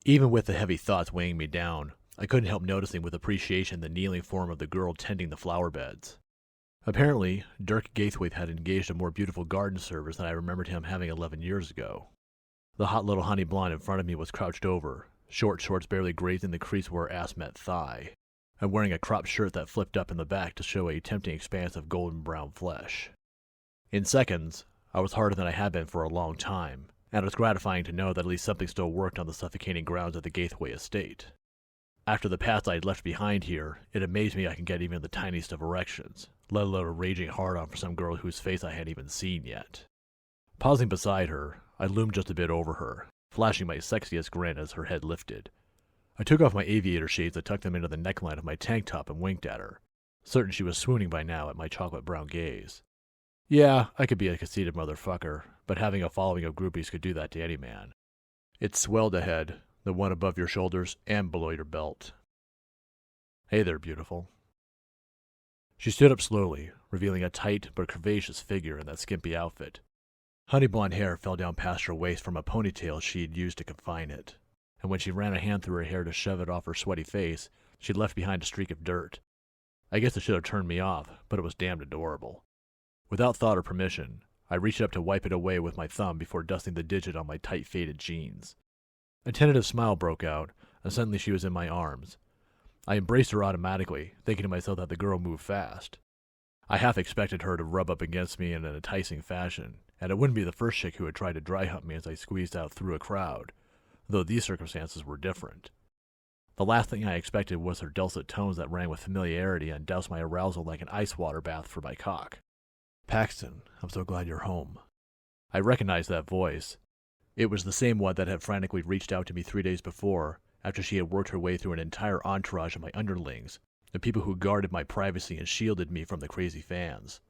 Even with the heavy thoughts weighing me down, I couldn't help noticing with appreciation the kneeling form of the girl tending the flower beds. Apparently, Dirk Gaithwaite had engaged a more beautiful garden service than I remembered him having 11 years ago. The hot little honey blonde in front of me was crouched over, short shorts barely grazing the crease where ass met thigh, and wearing a cropped shirt that flipped up in the back to show a tempting expanse of golden brown flesh. In seconds, I was harder than I had been for a long time, and it was gratifying to know that at least something still worked on the suffocating grounds of the Gaithwaite estate. After the past I had left behind here, it amazed me I could get even the tiniest of erections, let alone a raging hard-on for some girl whose face I hadn't even seen yet. Pausing beside her, I loomed just a bit over her, flashing my sexiest grin as her head lifted. I took off my aviator shades and tucked them into the neckline of my tank top and winked at her, certain she was swooning by now at my chocolate-brown gaze. Yeah, I could be a conceited motherfucker, but having a following of groupies could do that to any man. It swelled ahead, the one above your shoulders and below your belt. Hey there, beautiful. She stood up slowly, revealing a tight but curvaceous figure in that skimpy outfit. Honey blonde hair fell down past her waist from a ponytail she'd used to confine it, and when she ran a hand through her hair to shove it off her sweaty face, she'd left behind a streak of dirt. I guess it should have turned me off, but it was damned adorable. Without thought or permission, I reached up to wipe it away with my thumb before dusting the digit on my tight faded jeans. A tentative smile broke out, and suddenly she was in my arms. I embraced her automatically, thinking to myself that the girl moved fast. I half expected her to rub up against me in an enticing fashion, and it wouldn't be the first chick who had tried to dry hump me as I squeezed out through a crowd, though these circumstances were different. The last thing I expected was her dulcet tones that rang with familiarity and doused my arousal like an ice water bath for my cock. Paxton, I'm so glad you're home. I recognized that voice. It was the same one that had frantically reached out to me 3 days before, after she had worked her way through an entire entourage of my underlings, the people who guarded my privacy and shielded me from the crazy fans.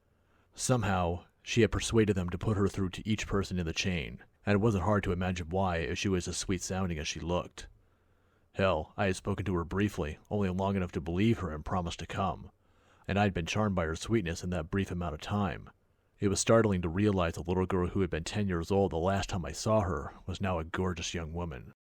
Somehow, she had persuaded them to put her through to each person in the chain, and it wasn't hard to imagine why if she was as sweet-sounding as she looked. Hell, I had spoken to her briefly, only long enough to believe her and promise to come, and I'd been charmed by her sweetness in that brief amount of time. It was startling to realize the little girl who had been 10 years old the last time I saw her was now a gorgeous young woman.